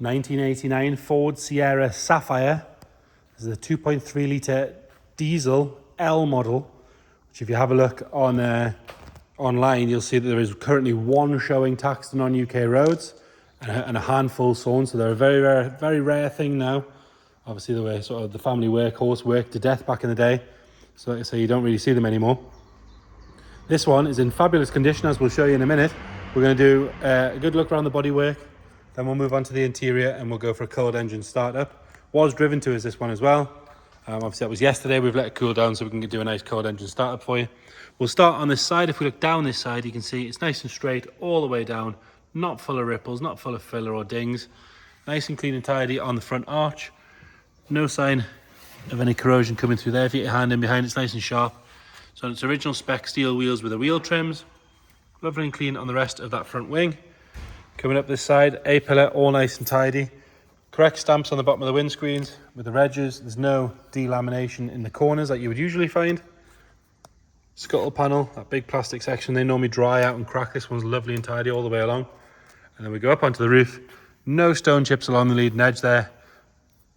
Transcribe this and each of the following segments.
1989 Ford Sierra Sapphire. This is a 2.3 litre diesel L model, which if you have a look on online, you'll see that there is currently one showing taxed and on UK roads and a handful sold. So they're a very rare thing now. Obviously, they were sort of the family workhorse, worked to death back in the day. So you don't really see them anymore. This one is in fabulous condition, as we'll show you in a minute. We're going to do a good look around the bodywork. Then we'll move on to the interior and we'll go for a cold engine startup. Was driven to is this one as well. Obviously that was yesterday. We've let it cool down so we can do a nice cold engine startup for you. We'll start on this side. If we look down this side, you can see it's nice and straight all the way down. Not full of ripples, not full of filler or dings. Nice and clean and tidy on the front arch. No sign of any corrosion coming through there. If you get your hand in behind, it's nice and sharp. So on its original spec steel wheels with the wheel trims. Lovely and clean on the rest of that front wing. Coming up this side, A-pillar, all nice and tidy. Correct stamps on the bottom of the windscreens with the edges. There's no delamination in the corners like you would usually find. Scuttle panel, that big plastic section, they normally dry out and crack. This one's lovely and tidy all the way along. And then we go up onto the roof. No stone chips along the leading edge there.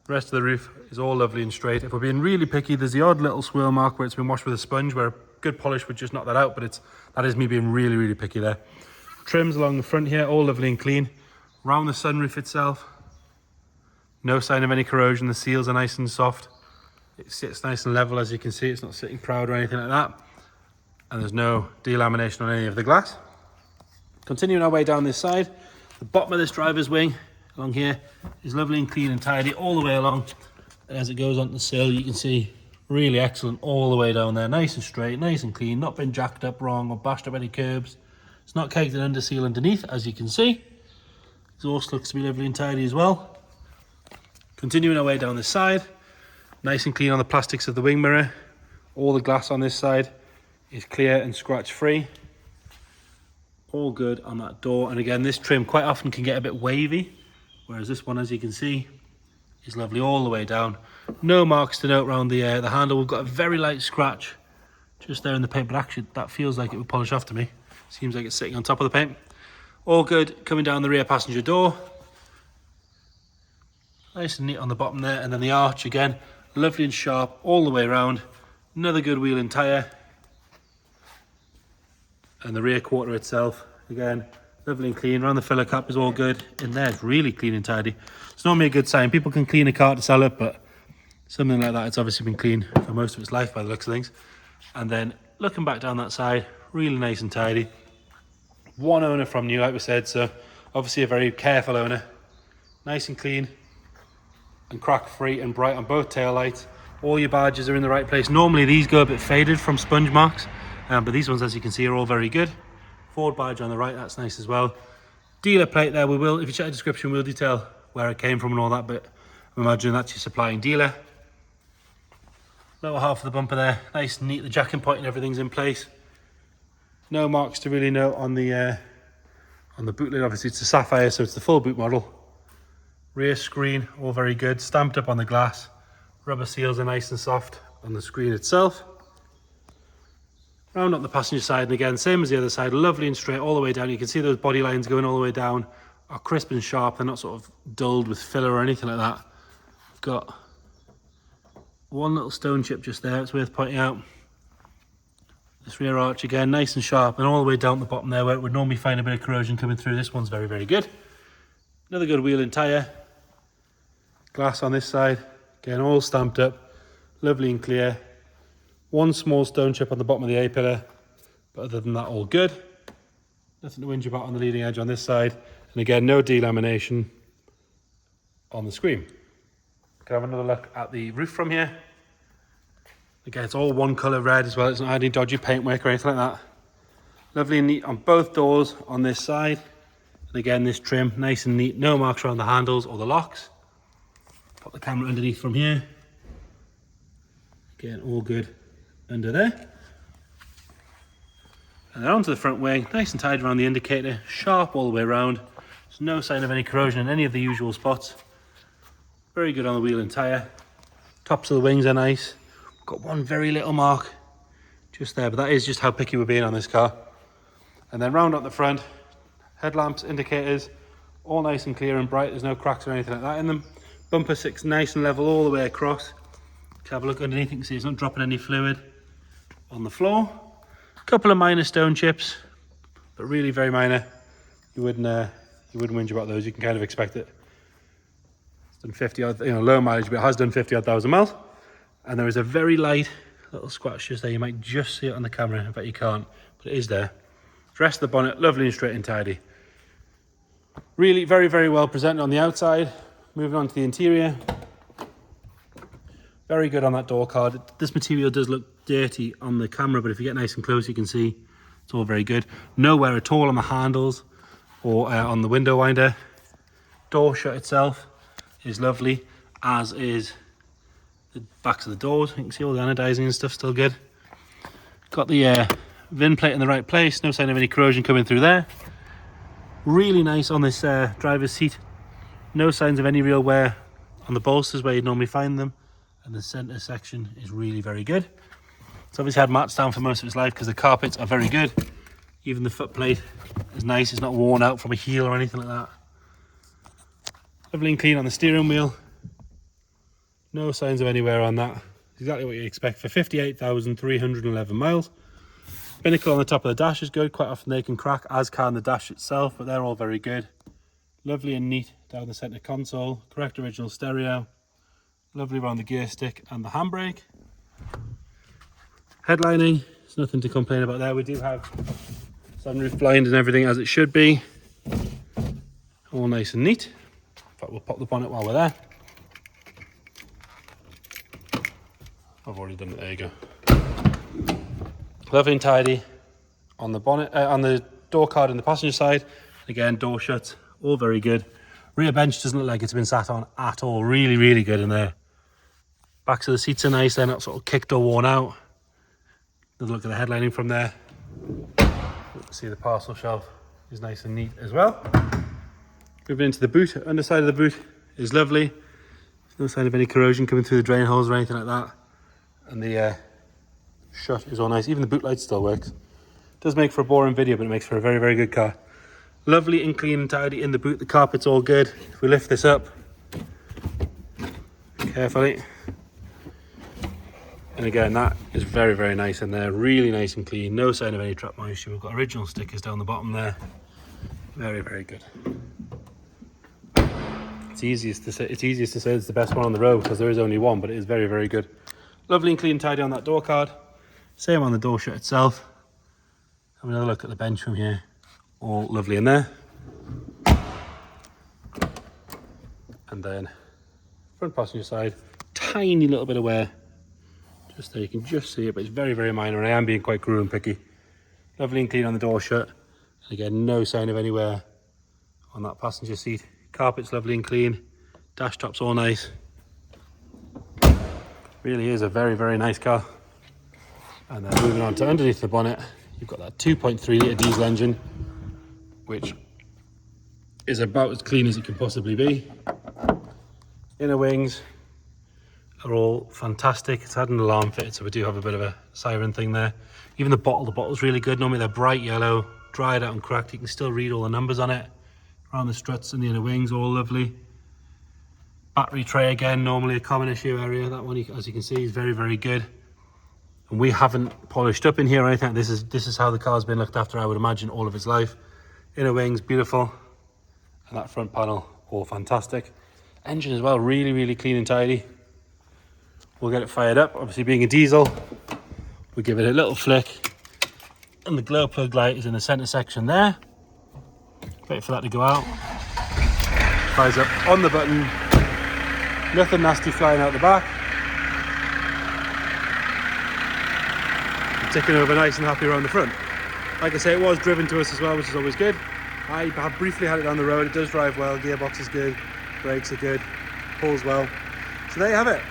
The rest of the roof is all lovely and straight. If we're being really picky, there's the odd little swirl mark where it's been washed with a sponge, where a good polish would just knock that out, but that is me being really picky there. Trims along the front here, all lovely and clean. Around the sunroof itself, no sign of any corrosion. The seals are nice and soft. It sits nice and level, as you can see. It's not sitting proud or anything like that. And there's no delamination on any of the glass. Continuing our way down this side, the bottom of this driver's wing along here is lovely and clean and tidy all the way along. And as it goes onto the sill, you can see really excellent all the way down there. Nice and straight, nice and clean, not been jacked up wrong or bashed up any curbs. It's not caked in under seal underneath, as you can see. Exhaust looks to be lovely and tidy as well. Continuing our way down this side, nice and clean on the plastics of the wing mirror. All the glass on this side is clear and scratch free. All good on that door. And again, this trim quite often can get a bit wavy, whereas this one, as you can see, is lovely all the way down. No marks to note around the handle. We've got a very light scratch just there in the paint, but actually that feels like it would polish off to me. Seems like it's sitting on top of the paint. All good coming down the rear passenger door. Nice and neat on the bottom there, and then the arch again, lovely and sharp all the way around. Another good wheel and tyre. And the rear quarter itself, again, lovely and clean. Around the filler cap is all good. In there, it's really clean and tidy. It's normally a good sign. People can clean a car to sell it, but something like that, it's obviously been clean for most of its life by the looks of things. And then looking back down that side, really nice and tidy. One owner from new, like we said, so obviously a very careful owner. Nice and clean and crack free and bright on both tail lights. All your badges are in the right place. Normally these go a bit faded from sponge marks, but these ones, as you can see, are all very good. Ford badge on the right, that's nice as well. Dealer plate there, if you check the description, we'll detail where it came from and all that, but I'm imagining that's your supplying dealer. Lower half of the bumper there, nice and neat. The jacking point and everything's in place. No marks to really note on the boot lid. Obviously it's a Sapphire, so it's the full boot model. Rear screen, all very good. Stamped up on the glass. Rubber seals are nice and soft on the screen itself. Round up the passenger side, and again, same as the other side, lovely and straight all the way down. You can see those body lines going all the way down, are crisp and sharp. They're not sort of dulled with filler or anything like that. We've got one little stone chip just there, it's worth pointing out. This rear arch again, nice and sharp, and all the way down the bottom there where it would normally find a bit of corrosion coming through. This one's very good. Another good wheel and tyre. Glass on this side, again all stamped up, lovely and clear. One small stone chip on the bottom of the A-pillar, but other than that, all good. Nothing to whinge about on the leading edge on this side, and again, no delamination on the screen. Can have another look at the roof from here. Again, it's all one colour red as well. It's not any dodgy paintwork or anything like that. Lovely and neat on both doors on this side. And again, this trim, nice and neat. No marks around the handles or the locks. Pop the camera underneath from here. Again, all good under there. And then onto the front wing, nice and tidy around the indicator. Sharp all the way around. There's no sign of any corrosion in any of the usual spots. Very good on the wheel and tyre. Tops of the wings are nice. Got one very little mark just there, but that is just how picky we're being on this car. And then round up the front, headlamps, indicators, All nice and clear and bright. There's no cracks or anything like that in them. Bumper sits nice and level all the way across. Have a look underneath, you can see it's not dropping any fluid on the floor. A couple of minor stone chips, but really very minor. You wouldn't whinge about those. You can kind of expect it. It's done 50 odd, low mileage, but it has done 50 odd thousand miles. And there is a very light little scratch just there. You might just see it on the camera. I bet you can't, but it is there. The rest of the bonnet, lovely and straight and tidy. Really very, very well presented on the outside. Moving on to the interior. Very good on that door card. This material does look dirty on the camera, but if you get nice and close, you can see it's all very good. No wear at all on the handles or on the window winder. Door shut itself is lovely, as is the backs of the doors. You can see all the anodizing and stuff still good. Got the VIN plate in the right place. No sign of any corrosion coming through there. Really nice on this driver's seat. No signs of any real wear on the bolsters where you'd normally find them. And the center section is really very good. It's obviously had mats down for most of its life because the carpets are very good. Even the foot plate is nice. It's not worn out from a heel or anything like that. Lovely and clean on the steering wheel. No signs of any wear on that. Exactly what you expect for 58,311 miles. Binnacle on the top of the dash is good. Quite often they can crack, as can the dash itself, but they're all very good. Lovely and neat down the center console. Correct original stereo. Lovely around the gear stick and the handbrake. Headlining, there's nothing to complain about there. We do have sunroof blind and everything as it should be. All nice and neat. In fact, we'll pop the bonnet while we're there. I've already done it, there you go. Lovely and tidy on the bonnet, on the door card in the passenger side. Again, door shuts, all very good. Rear bench doesn't look like it's been sat on at all. Really, really good in there. Backs of the seats are nice. They're not sort of kicked or worn out. Another look at the headlining from there. See the parcel shelf is nice and neat as well. Moving into the boot. Underside of the boot is lovely. There's no sign of any corrosion coming through the drain holes or anything like that. And the shut is all nice. Even the boot light still works. It does make for a boring video, but it makes for a very, very good car. Lovely and clean and tidy in the boot. The carpet's all good. If we lift this up carefully, and again, that is very, very nice in there. Really nice and clean. No sign of any trap moisture. We've got original stickers down the bottom there. Very, very good. It's easiest to say it's the best one on the road because there is only one, but it is very, very good. Lovely and clean and tidy on that door card. Same on the door shut itself. Have another look at the bench from here. All lovely in there. And then front passenger side, tiny little bit of wear. Just there, you can just see it, but it's very, very minor, and I am being quite cruel and picky. Lovely and clean on the door shut. And again, no sign of any wear on that passenger seat. Carpet's lovely and clean. Dash top's all nice. Really is a very, very nice car. And then moving on to underneath the bonnet, you've got that 2.3 litre diesel engine, which is about as clean as it can possibly be. Inner wings are all fantastic. It's had an alarm fitted, so we do have a bit of a siren thing there. Even the bottle's really good. Normally they're bright yellow, dried out and cracked. You can still read all the numbers on it. Around the struts and the inner wings, all lovely. Battery tray again, normally a common issue area. That one, as you can see, is very, very good. And we haven't polished up in here or anything. This is how the car's been looked after, I would imagine, all of its life. Inner wings, beautiful. And that front panel, all fantastic. Engine as well, really, really clean and tidy. We'll get it fired up. Obviously, being a diesel, we'll give it a little flick. And the glow plug light is in the center section there. Wait for that to go out. Fires up on the button. Nothing nasty flying out the back. Ticking over nice and happy around the front. Like I say, it was driven to us as well, which is always good. I have briefly had it on the road. It does drive well. Gearbox is good. Brakes are good. Pulls well. So there you have it.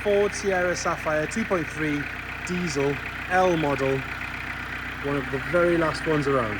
Ford Sierra Sapphire 2.3 diesel L model. One of the very last ones around.